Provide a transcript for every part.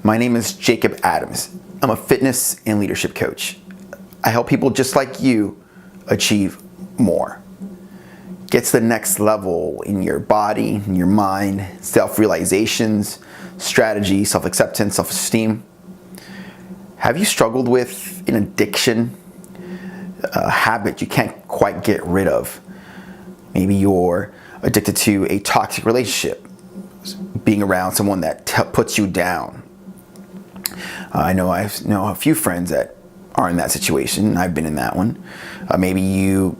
My name is Jacob Adams. I'm a fitness and leadership coach. I help people just like you achieve more. Get to the next level in your body, in your mind, self-realizations, strategy, self-acceptance, self-esteem. Have you struggled with an addiction, a habit you can't quite get rid of? Maybe you're addicted to a toxic relationship, being around someone that puts you down. I know a few friends that are in that situation. I've been in that one. Maybe you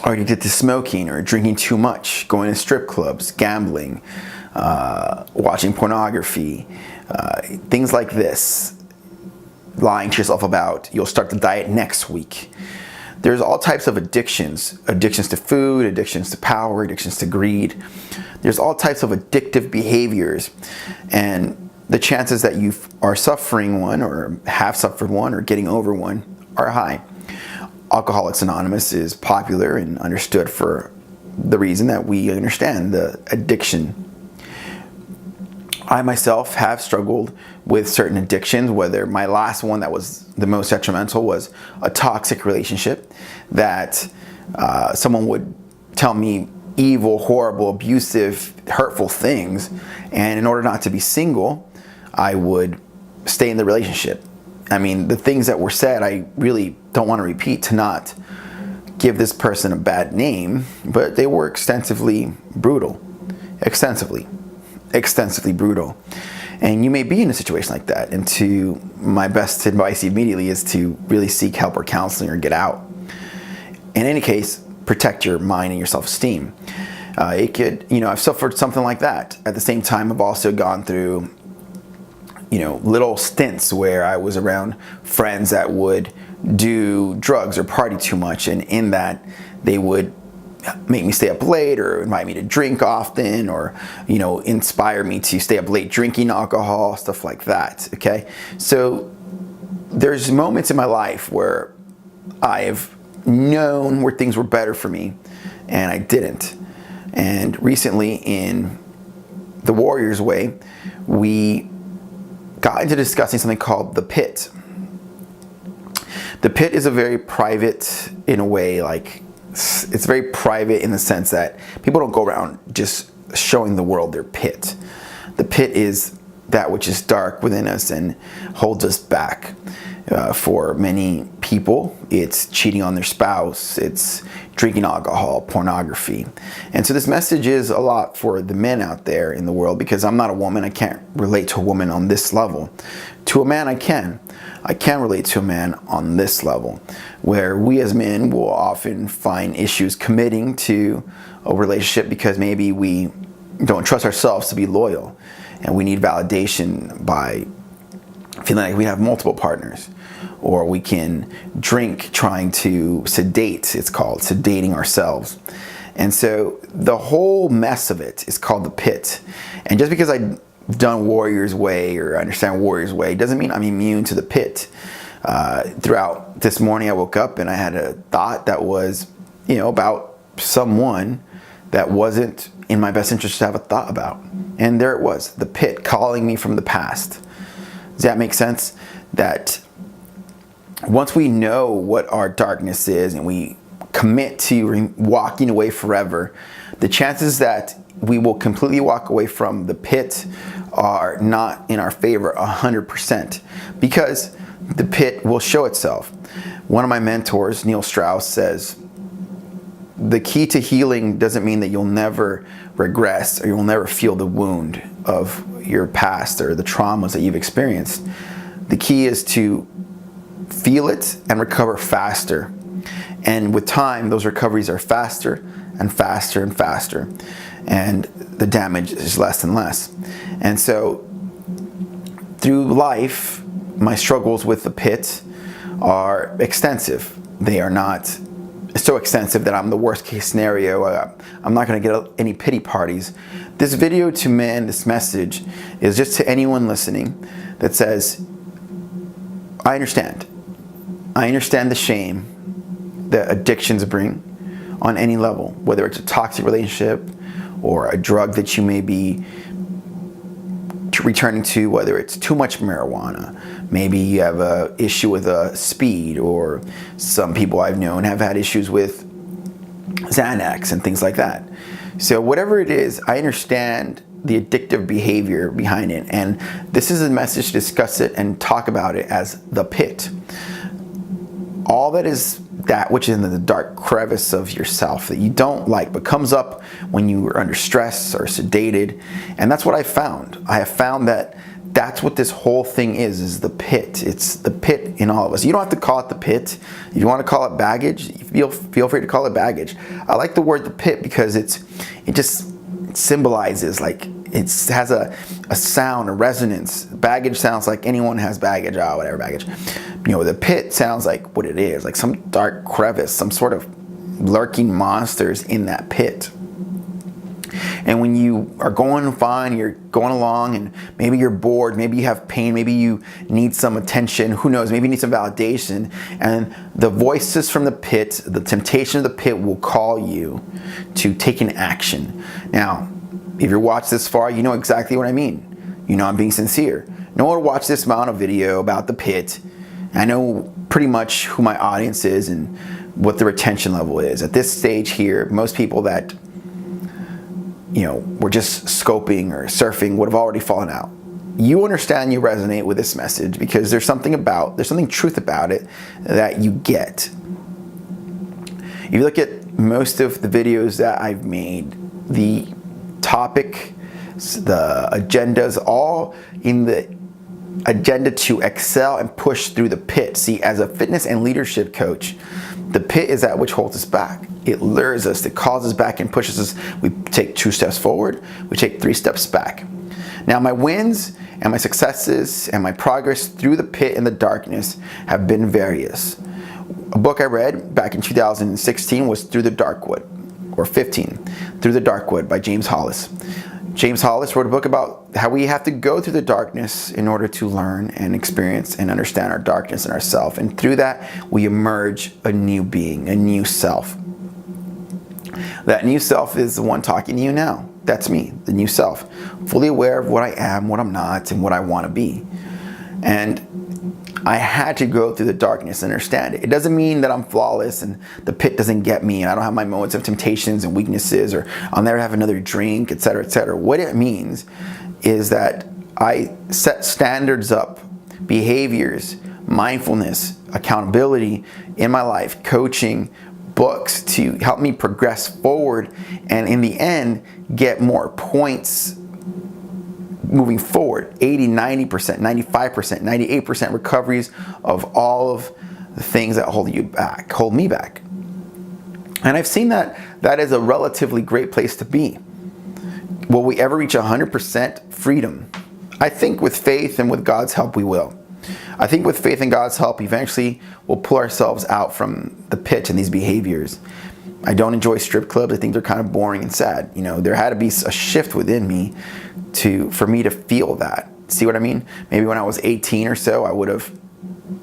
are addicted to smoking or drinking too much, going to strip clubs, gambling, watching pornography, things like this. Lying to yourself about you'll start the diet next week. There's all types of addictions. Addictions to food, addictions to power, addictions to greed. There's all types of addictive behaviors. And the chances that you are suffering one or have suffered one or getting over one are high. Alcoholics Anonymous is popular and understood for the reason that we understand the addiction. I myself have struggled with certain addictions, whether my last one that was the most detrimental was a toxic relationship that someone would tell me evil, horrible, abusive, hurtful things, and in order not to be single, I would stay in the relationship. I mean, the things that were said, I really don't want to repeat to not give this person a bad name, but they were extensively brutal. Extensively brutal. And you may be in a situation like that. And my best advice immediately is to really seek help or counseling or get out. In any case, protect your mind and your self-esteem. I've suffered something like that. At the same time, I've also gone through little stints where I was around friends that would do drugs or party too much, and in that they would make me stay up late or invite me to drink often or inspire me to stay up late drinking alcohol, stuff like that. Okay, so there's moments in my life where I've known where things were better for me and I didn't. And recently in the Warriors Way, we got into discussing something called the pit. The pit is a very private, in a way, it's very private in the sense that people don't go around just showing the world their pit. The pit is that which is dark within us and holds us back. For many people, it's cheating on their spouse, it's drinking alcohol, pornography. And so this message is a lot for the men out there in the world, because I'm not a woman, I can't relate to a woman on this level. To a man, I can. I can relate to a man on this level, where we as men will often find issues committing to a relationship because maybe we don't trust ourselves to be loyal, and we need validation by feeling like we have multiple partners. Or we can drink trying to sedate, it's called sedating ourselves. And so the whole mess of it is called the pit. And just because I've done Warriors Way or understand Warriors Way doesn't mean I'm immune to the pit. Throughout this morning I woke up and I had a thought that was, about someone that wasn't in my best interest to have a thought about. And there it was, the pit calling me from the past. Does that make sense? That once we know what our darkness is and we commit to walking away forever, the chances that we will completely walk away from the pit are not in our favor 100%, because the pit will show itself. One of my mentors, Neil Strauss, says, the key to healing doesn't mean that you'll never regress or you'll never feel the wound of your past or the traumas that you've experienced. The key is to feel it and recover faster. And with time, those recoveries are faster and faster and faster. And the damage is less and less. And so through life, my struggles with the pit are extensive. They are not so extensive that I'm the worst case scenario. I'm not going to get any pity parties. This video to men, this message, is just to anyone listening that says, I understand. I understand the shame that addictions bring on any level, whether it's a toxic relationship or a drug that you may be returning to whether it's too much marijuana, maybe you have a issue with speed, or some people I've known have had issues with Xanax and things like that. So whatever it is, I understand the addictive behavior behind it, and this is a message to discuss it and talk about it as the pit. All that is that which is in the dark crevice of yourself that you don't like, but comes up when you are under stress or sedated. And that's what I found. I have found that that's what this whole thing is the pit. It's the pit in all of us. You don't have to call it the pit. If you want to call it baggage, feel free to call it baggage. I like the word the pit because it just symbolizes, like, it has a sound, a resonance. Baggage sounds like anyone has baggage, whatever baggage. The pit sounds like what it is, like some dark crevice, some sort of lurking monsters in that pit. And when you are going fine, you're going along, and maybe you're bored, maybe you have pain, maybe you need some attention, who knows, maybe you need some validation, and the voices from the pit, the temptation of the pit will call you to take an action. Now, if you're watched this far, you know exactly what I mean. You know I'm being sincere. No one will watch this amount of video about the pit. I know pretty much who my audience is and what the retention level is. At this stage here, most people that were just scoping or surfing would have already fallen out. You understand, you resonate with this message because there's something truth about it that you get. If you look at most of the videos that I've made, the topic, the agendas, all in the agenda to excel and push through the pit. See, as a fitness and leadership coach, the pit is that which holds us back. It lures us, it calls us back and pushes us. We take 2 steps forward, we take 3 steps back. Now, my wins and my successes and my progress through the pit and the darkness have been various. A book I read back in 2016 was Through the Darkwood, or 15, Through the Darkwood by James Hollis. James Hollis wrote a book about how we have to go through the darkness in order to learn and experience and understand our darkness and ourself. And through that, we emerge a new being, a new self. That new self is the one talking to you now. That's me, the new self. Fully aware of what I am, what I'm not, and what I want to be. And I had to go through the darkness and understand it. It doesn't mean that I'm flawless and the pit doesn't get me and I don't have my moments of temptations and weaknesses, or I'll never have another drink, etc., etc. What it means is that I set standards up, behaviors, mindfulness, accountability in my life, coaching, books to help me progress forward, and in the end, get more points moving forward. 80, 90%, 95%, 98% recoveries of all of the things that hold me back. And I've seen that is a relatively great place to be. Will we ever reach 100% freedom? I think with faith and with God's help, we will. I think with faith and God's help, eventually we'll pull ourselves out from the pit and these behaviors. I don't enjoy strip clubs. I think they're kind of boring and sad. There had to be a shift within me for me to feel that. See what I mean? Maybe when I was 18 or so, I would have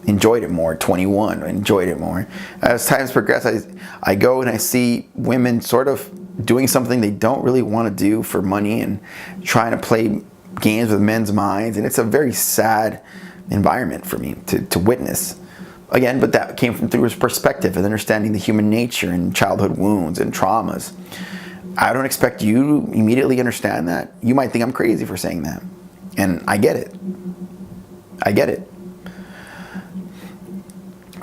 enjoyed it more. 21, I enjoyed it more. As times progress, I go and I see women sort of doing something they don't really want to do for money and trying to play games with men's minds. And it's a very sad environment for me to witness. Again, but that came from through his perspective and understanding the human nature and childhood wounds and traumas. I don't expect you to immediately understand that. You might think I'm crazy for saying that. And I get it. I get it.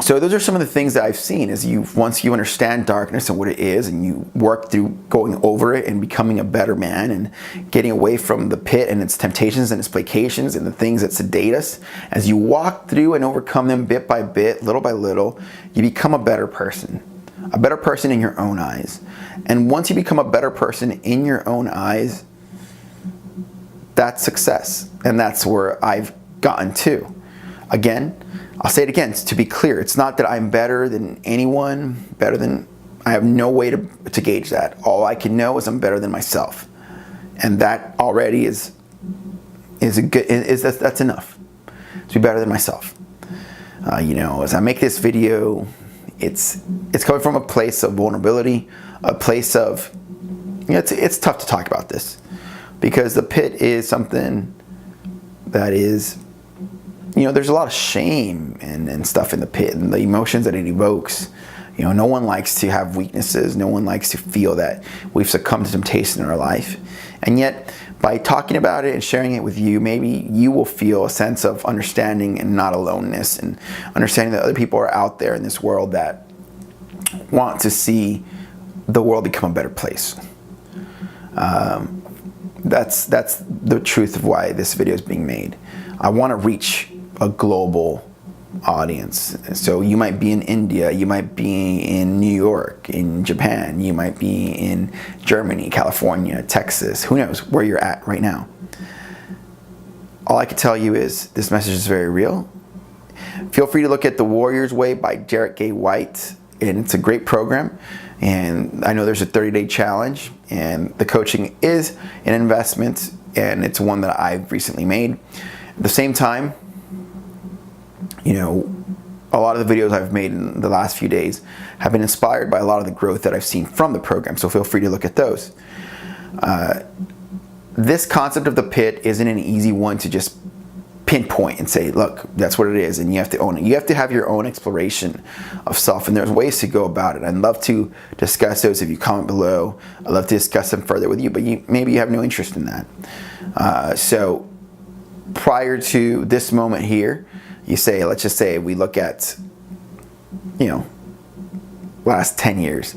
So those are some of the things that I've seen is once you understand darkness and what it is, and you work through going over it and becoming a better man and getting away from the pit and its temptations and its placations and the things that sedate us, as you walk through and overcome them bit by bit, little by little, you become a better person in your own eyes. And once you become a better person in your own eyes, that's success. And that's where I've gotten to. Again, I'll say it again, to be clear, it's not that I'm better than anyone, I have no way to gauge that. All I can know is I'm better than myself. And that already that's enough to be better than myself. As I make this video, it's coming from a place of vulnerability, a place of, it's tough to talk about this because the pit is something that is, there's a lot of shame and stuff in the pit, and the emotions that it evokes. No one likes to have weaknesses. No one likes to feel that we've succumbed to temptation in our life. And yet, by talking about it and sharing it with you, maybe you will feel a sense of understanding and not aloneness, and understanding that other people are out there in this world that want to see the world become a better place. That's the truth of why this video is being made. I want to reach a global audience. So you might be in India, you might be in New York, in Japan, you might be in Germany, California, Texas, who knows where you're at right now. All I can tell you is this message is very real. Feel free to look at The Warrior's Way by Derek Gay White, and it's a great program. And I know there's a 30-day challenge, and the coaching is an investment, and it's one that I've recently made. At the same time, a lot of the videos I've made in the last few days have been inspired by a lot of the growth that I've seen from the program, so feel free to look at those. This concept of the pit isn't an easy one to just pinpoint and say, look, that's what it is, and you have to own it. You have to have your own exploration of self, and there's ways to go about it. I'd love to discuss those if you comment below. I'd love to discuss them further with you, but maybe you have no interest in that. So prior to this moment here, let's just say we look at, last 10 years,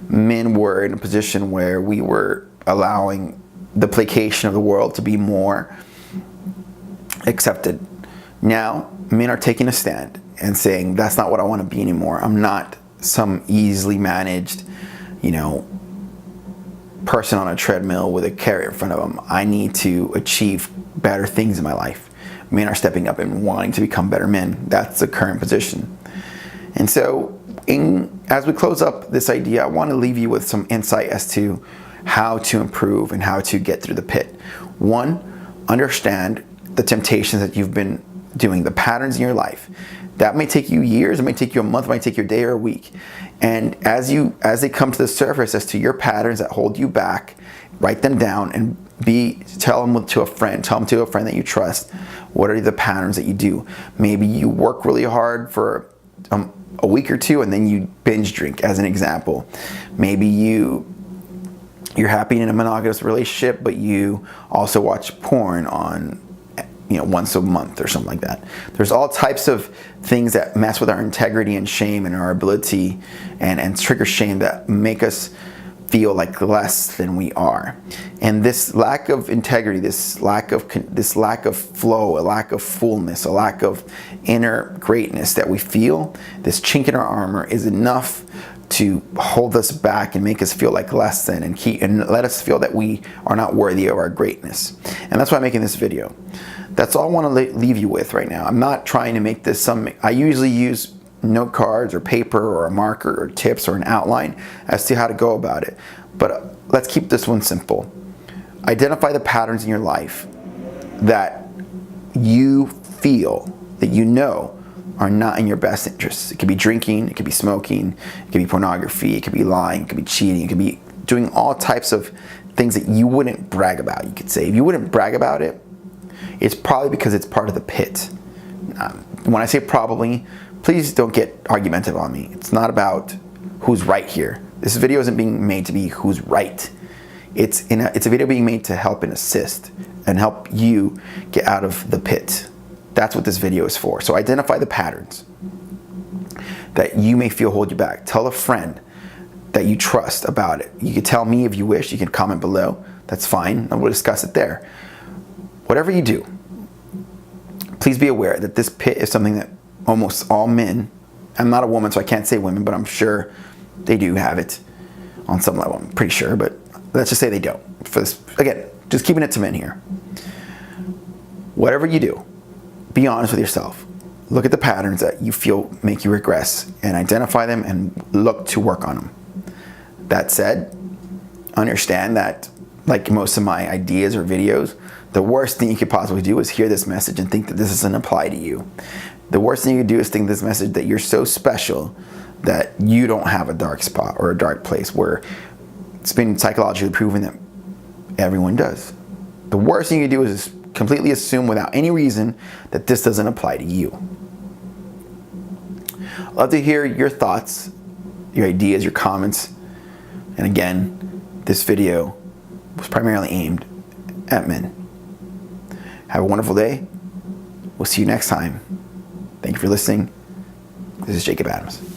men were in a position where we were allowing the placation of the world to be more accepted. Now, men are taking a stand and saying, that's not what I want to be anymore. I'm not some easily managed, person on a treadmill with a carrot in front of them. I need to achieve better things in my life. Men are stepping up and wanting to become better men. That's the current position. And so, as we close up this idea, I want to leave you with some insight as to how to improve and how to get through the pit. One, understand the temptations that you've been doing, the patterns in your life. That may take you years, it may take you a month, it might take you a day or a week. And as they come to the surface as to your patterns that hold you back, write them down and tell them to a friend that you trust. What are the patterns that you do? Maybe you work really hard for a week or two and then you binge drink, as an example. Maybe you're happy in a monogamous relationship, but you also watch porn on once a month or something like that. There's all types of things that mess with our integrity and shame and our ability and trigger shame that make us feel like less than we are. And this lack of integrity, this lack of flow, a lack of fullness, a lack of inner greatness that we feel, this chink in our armor is enough to hold us back and make us feel like less than, and let us feel that we are not worthy of our greatness. And that's why I'm making this video. That's all I want to leave you with right now. I'm not trying to make this I usually use note cards or paper or a marker or tips or an outline as to how to go about it. But let's keep this one simple. Identify the patterns in your life that you feel, that are not in your best interests. It could be drinking, it could be smoking, it could be pornography, it could be lying, it could be cheating, it could be doing all types of things that you wouldn't brag about, you could say. If you wouldn't brag about it, it's probably because it's part of the pit. When I say probably, please don't get argumentative on me. It's not about who's right here. This video isn't being made to be who's right. It's a video being made to help and assist and help you get out of the pit. That's what this video is for. So identify the patterns that you may feel hold you back. Tell a friend that you trust about it. You can tell me if you wish. You can comment below. That's fine. And we'll discuss it there. Whatever you do, please be aware that this pit is something that almost all men, I'm not a woman so I can't say women, but I'm sure they do have it on some level. I'm pretty sure, but let's just say they don't. For this, again, just keeping it to men here. Whatever you do, be honest with yourself. Look at the patterns that you feel make you regress and identify them and look to work on them. That said, understand that, like most of my ideas or videos, the worst thing you could possibly do is hear this message and think that this doesn't apply to you. The worst thing you could do is think this message that you're so special that you don't have a dark spot or a dark place, where it's been psychologically proven that everyone does. The worst thing you could do is completely assume without any reason that this doesn't apply to you. I'd love to hear your thoughts, your ideas, your comments. And again, this video was primarily aimed at men. Have a wonderful day. We'll see you next time. Thank you for listening. This is Jacob Adams.